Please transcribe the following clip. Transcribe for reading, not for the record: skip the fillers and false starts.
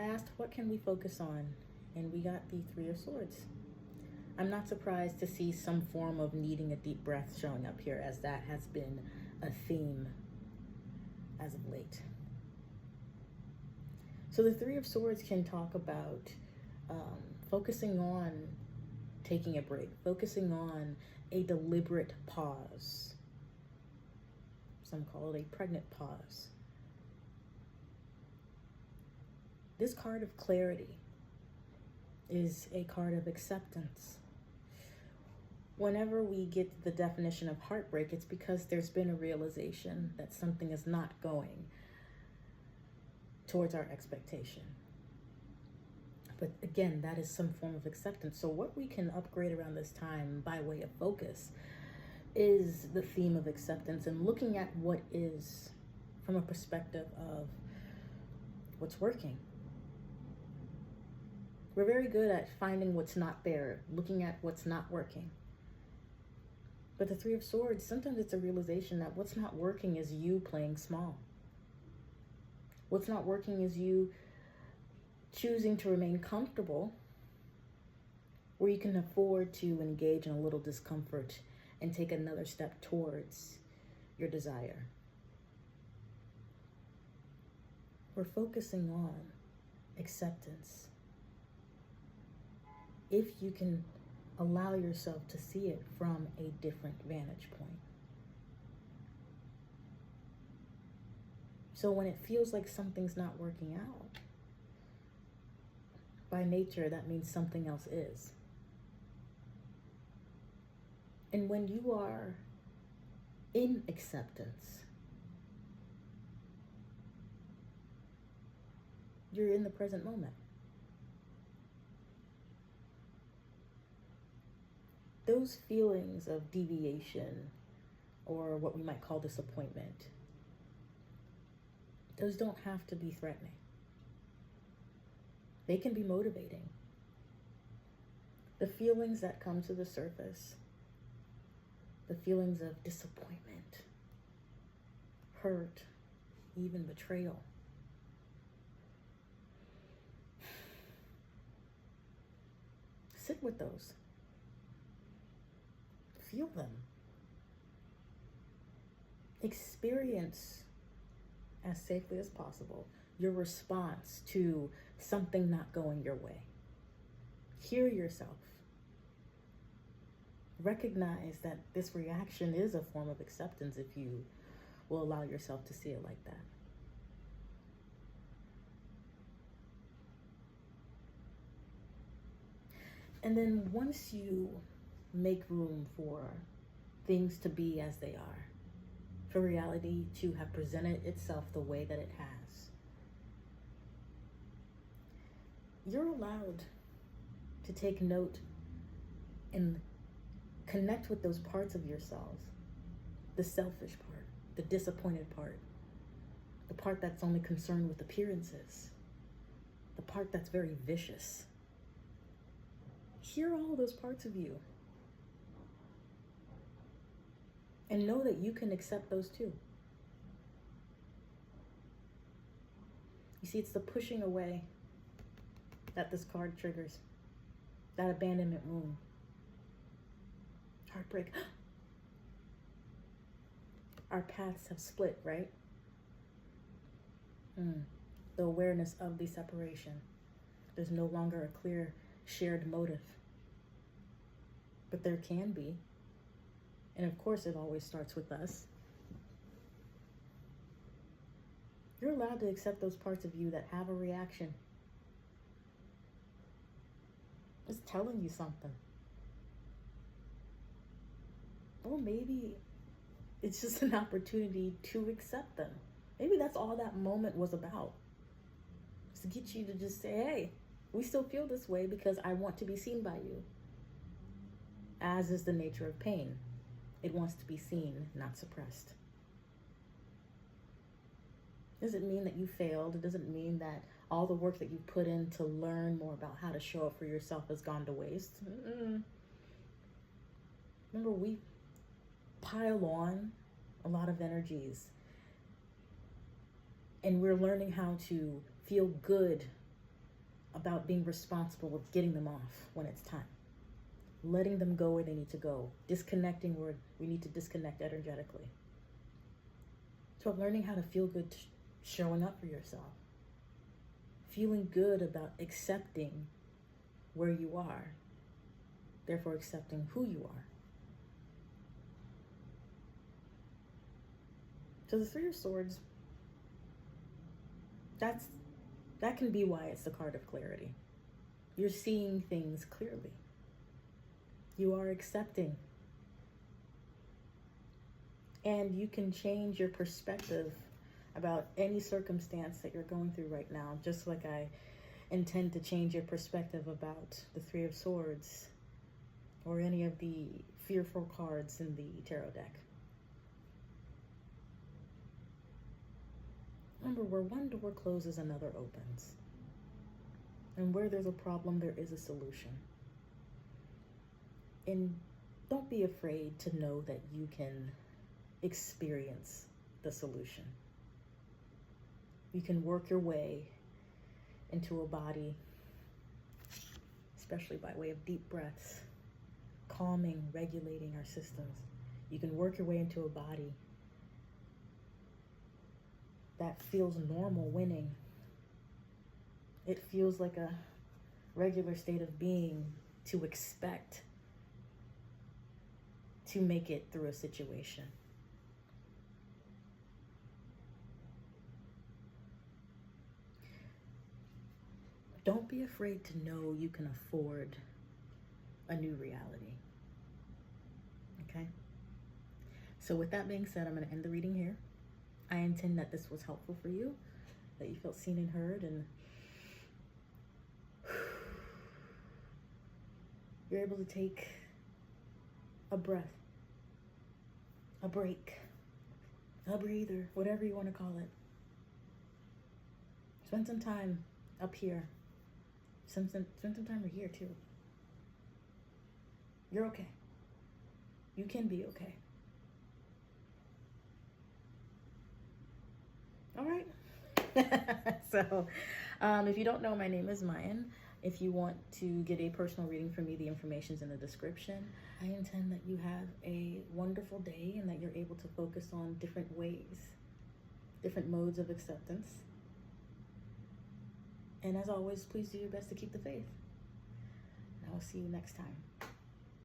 asked, what can we focus on? And we got the Three of Swords. I'm not surprised to see some form of needing a deep breath showing up here, as that has been a theme as of late. So the Three of Swords can talk about focusing on taking a break, focusing on a deliberate pause. Some call it a pregnant pause. This card of clarity is a card of acceptance. Whenever we get the definition of heartbreak, it's because there's been a realization that something is not going towards our expectation. But again, that is some form of acceptance. So what we can upgrade around this time by way of focus is the theme of acceptance and looking at what is from a perspective of what's working. We're very good at finding what's not there, looking at what's not working. But the Three of Swords, sometimes it's a realization that what's not working is you playing small. What's not working is you choosing to remain comfortable, where you can afford to engage in a little discomfort and take another step towards your desire. We're focusing on acceptance. If you can allow yourself to see it from a different vantage point. So when it feels like something's not working out, by nature, that means something else is. And when you are in acceptance, you're in the present moment. Those feelings of deviation, or what we might call disappointment, those don't have to be threatening. They can be motivating. The feelings that come to the surface, the feelings of disappointment, hurt, even betrayal, sit with those. Feel them. Experience as safely as possible your response to something not going your way. Hear yourself. Recognize that this reaction is a form of acceptance if you will allow yourself to see it like that. And then once you make room for things to be as they are, for reality to have presented itself the way that it has, you're allowed to take note and connect with those parts of yourselves, the selfish part, the disappointed part, the part that's only concerned with appearances, the part that's very vicious. Hear all those parts of you. And know that you can accept those too. You see, it's the pushing away that this card triggers. That abandonment wound. Heartbreak. Our paths have split, right? The awareness of the separation. There's no longer a clear shared motive. But there can be. And of course, it always starts with us. You're allowed to accept those parts of you that have a reaction. It's telling you something. Or maybe it's just an opportunity to accept them. Maybe that's all that moment was about. It's to get you to just say, hey, we still feel this way because I want to be seen by you. As is the nature of pain. It wants to be seen, not suppressed. Doesn't mean that you failed. It doesn't mean that all the work that you put in to learn more about how to show up for yourself has gone to waste. Remember, we pile on a lot of energies, and we're learning how to feel good about being responsible with getting them off when it's time. Letting them go where they need to go. Disconnecting where we need to disconnect energetically. So learning how to feel good showing up for yourself. Feeling good about accepting where you are. Therefore accepting who you are. So the Three of Swords, that can be why it's the card of clarity. You're seeing things clearly. You are accepting. And you can change your perspective about any circumstance that you're going through right now, just like I intend to change your perspective about the Three of Swords or any of the fearful cards in the tarot deck. Remember, where one door closes, another opens. And where there's a problem, there is a solution. And don't be afraid to know that you can experience the solution. You can work your way into a body, especially by way of deep breaths, calming, regulating our systems. You can work your way into a body that feels normal winning. It feels like a regular state of being to expect to make it through a situation. Don't be afraid to know you can afford a new reality. Okay? So with that being said, I'm going to end the reading here. I intend that this was helpful for you, that you felt seen and heard, and you're able to take a breath, a break, a breather, whatever you want to call it. Spend some time up here. Spend some time right here too. You're okay. You can be okay. All right. So, if you don't know, my name is Mayan. If you want to get a personal reading from me, the information's in the description. I intend that you have a wonderful day and that you're able to focus on different ways, different modes of acceptance. And as always, please do your best to keep the faith. And I will see you next time.